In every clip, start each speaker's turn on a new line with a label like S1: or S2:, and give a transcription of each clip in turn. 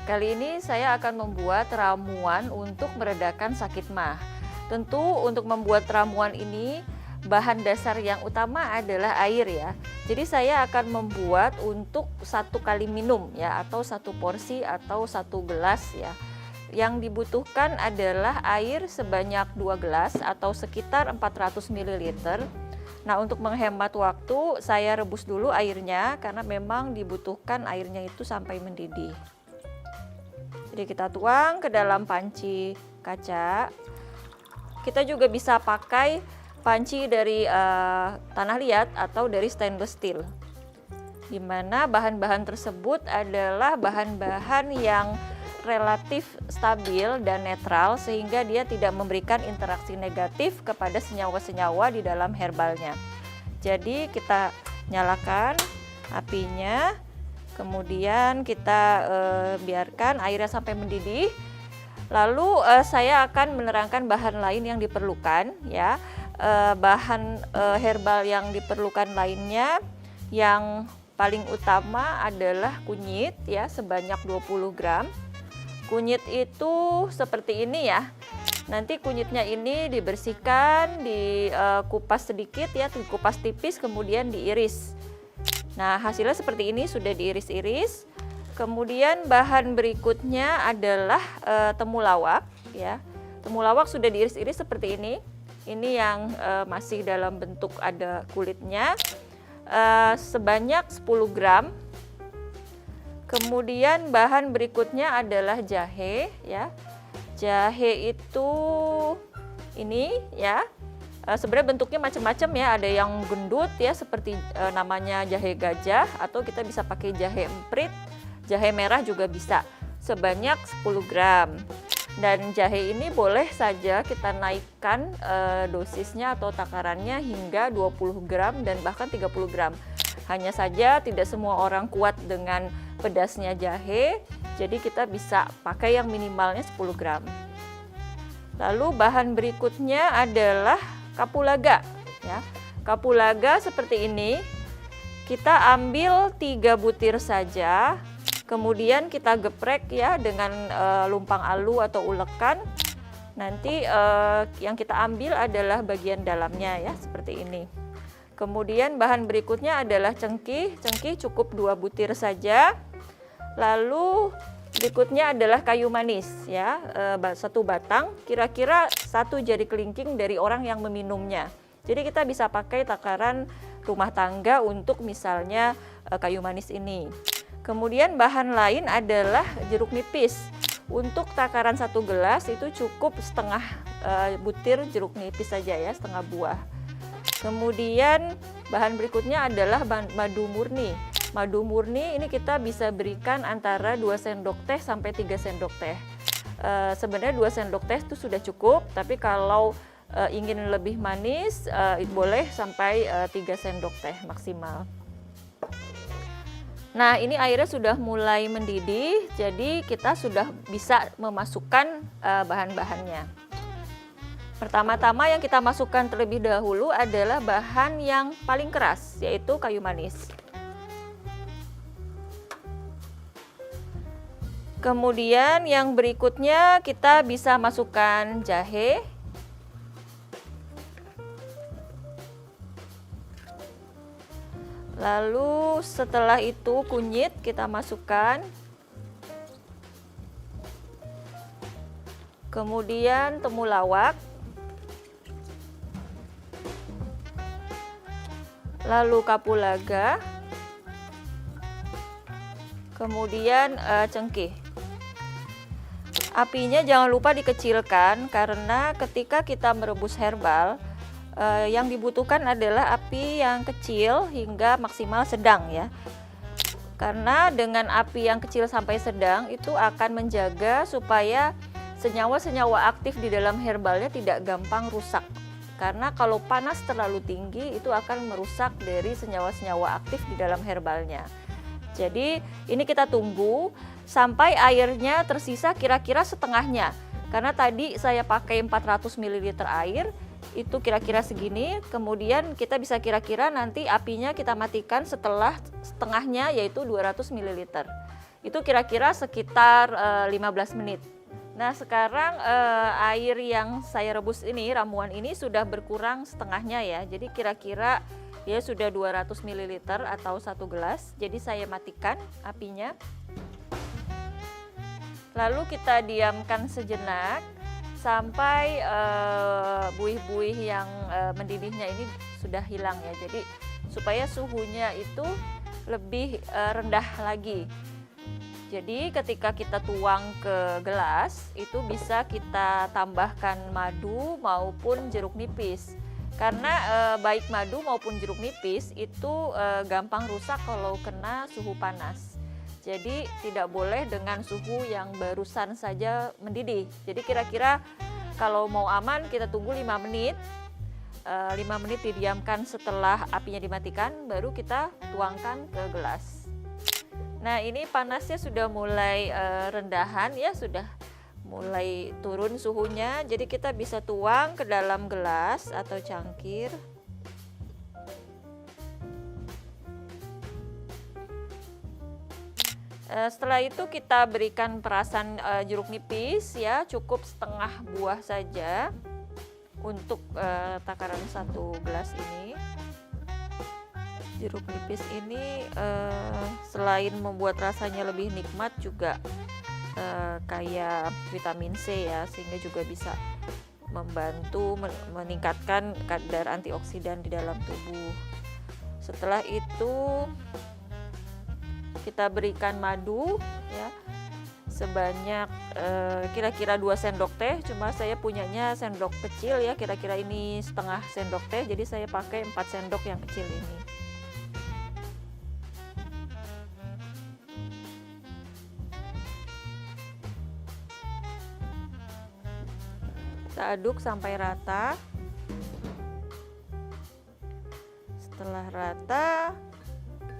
S1: Kali ini saya akan membuat ramuan untuk meredakan sakit MAH. Tentu untuk membuat ramuan ini bahan dasar yang utama adalah air ya. Jadi saya akan membuat untuk 1 kali minum ya, atau 1 porsi atau 1 gelas ya. Yang dibutuhkan adalah air sebanyak 2 gelas atau sekitar 400 ml. Nah, untuk menghemat waktu saya rebus dulu airnya karena memang dibutuhkan airnya itu sampai mendidih. Jadi kita tuang ke dalam panci kaca. Kita juga bisa pakai panci dari tanah liat atau dari stainless steel, di mana bahan-bahan tersebut adalah bahan-bahan yang relatif stabil dan netral sehingga dia tidak memberikan interaksi negatif kepada senyawa-senyawa di dalam herbalnya. Jadi kita nyalakan apinya, kemudian kita biarkan airnya sampai mendidih. Lalu saya akan menerangkan bahan lain yang diperlukan ya. Bahan herbal yang diperlukan lainnya yang paling utama adalah kunyit ya, sebanyak 20 gram. Kunyit itu seperti ini ya. Nanti kunyitnya ini dibersihkan, dikupas sedikit ya, dikupas tipis, kemudian diiris. Nah, hasilnya seperti ini, sudah diiris-iris. Kemudian bahan berikutnya adalah temulawak ya. Temulawak sudah diiris-iris seperti ini. Ini yang masih dalam bentuk ada kulitnya, sebanyak 10 gram. Kemudian bahan berikutnya adalah jahe ya. Jahe itu ini ya. Sebenarnya bentuknya macam-macam ya, ada yang gendut ya seperti namanya jahe gajah, atau kita bisa pakai jahe emprit, jahe merah juga bisa, sebanyak 10 gram. Dan jahe ini boleh saja kita naikkan dosisnya atau takarannya hingga 20 gram dan bahkan 30 gram. Hanya saja tidak semua orang kuat dengan pedasnya jahe, jadi kita bisa pakai yang minimalnya 10 gram. Lalu bahan berikutnya adalah kapulaga ya. Kapulaga seperti ini. Kita ambil 3 butir saja. Kemudian kita geprek ya dengan lumpang alu atau ulekan. Nanti yang kita ambil adalah bagian dalamnya ya, seperti ini. Kemudian bahan berikutnya adalah cengkih. Cengkih cukup 2 butir saja. Lalu berikutnya adalah kayu manis ya, 1 batang, kira-kira 1 jari kelingking dari orang yang meminumnya. Jadi kita bisa pakai takaran rumah tangga untuk misalnya kayu manis ini. Kemudian bahan lain adalah jeruk nipis. Untuk takaran 1 gelas itu cukup setengah butir jeruk nipis saja ya, setengah buah. Kemudian bahan berikutnya adalah madu murni. Madu murni ini kita bisa berikan antara 2 sendok teh sampai 3 sendok teh. Sebenarnya 2 sendok teh itu sudah cukup, tapi kalau ingin lebih manis boleh sampai 3 sendok teh maksimal. Nah, ini airnya sudah mulai mendidih, jadi kita sudah bisa memasukkan bahan-bahannya. Pertama-tama yang kita masukkan terlebih dahulu adalah bahan yang paling keras, yaitu kayu manis. Kemudian yang berikutnya kita bisa masukkan jahe. Lalu setelah itu kunyit kita masukkan. Kemudian temulawak. Lalu kapulaga. Kemudian cengkih. Apinya jangan lupa dikecilkan karena ketika kita merebus herbal yang dibutuhkan adalah api yang kecil hingga maksimal sedang ya. Karena dengan api yang kecil sampai sedang itu akan menjaga supaya senyawa-senyawa aktif di dalam herbalnya tidak gampang rusak. Karena kalau panas terlalu tinggi itu akan merusak dari senyawa-senyawa aktif di dalam herbalnya. Jadi ini kita tunggu sampai airnya tersisa kira-kira setengahnya. Karena tadi saya pakai 400 ml air, itu kira-kira segini. Kemudian kita bisa kira-kira nanti apinya kita matikan setelah setengahnya, yaitu 200 ml. Itu kira-kira sekitar 15 menit. Nah sekarang air yang saya rebus ini, ramuan ini sudah berkurang setengahnya ya. Jadi kira-kira dia sudah 200 ml atau 1 gelas. Jadi saya matikan apinya. Lalu kita diamkan sejenak sampai buih-buih yang mendidihnya ini sudah hilang ya. Jadi supaya suhunya itu lebih rendah lagi. Jadi ketika kita tuang ke gelas itu bisa kita tambahkan madu maupun jeruk nipis. Karena baik madu maupun jeruk nipis itu gampang rusak kalau kena suhu panas. Jadi tidak boleh dengan suhu yang barusan saja mendidih. Jadi kira-kira kalau mau aman kita tunggu 5 menit. 5 menit didiamkan setelah apinya dimatikan, baru kita tuangkan ke gelas. Nah ini panasnya sudah mulai rendahan ya, sudah mulai turun suhunya. Jadi kita bisa tuang ke dalam gelas atau cangkir. Setelah itu kita berikan perasan jeruk nipis ya, cukup setengah buah saja untuk takaran 1 gelas ini. Jeruk nipis ini selain membuat rasanya lebih nikmat juga kaya vitamin C ya, sehingga juga bisa membantu meningkatkan kadar antioksidan di dalam tubuh. Setelah itu kita berikan madu ya sebanyak kira-kira 2 sendok teh, cuma saya punyanya sendok kecil ya, kira-kira ini setengah sendok teh, jadi saya pakai 4 sendok yang kecil ini. Kita aduk sampai rata. Setelah rata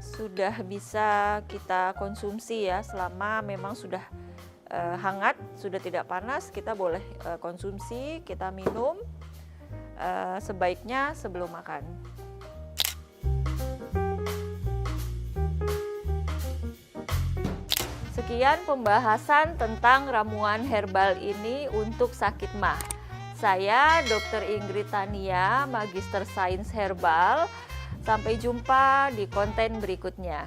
S1: sudah bisa kita konsumsi ya, selama memang sudah hangat, sudah tidak panas, kita boleh konsumsi, kita minum sebaiknya sebelum makan. Sekian pembahasan tentang ramuan herbal ini untuk sakit mah. Saya Dr. Ingrid Tania, Magister Sains Herbal. Sampai jumpa di konten berikutnya.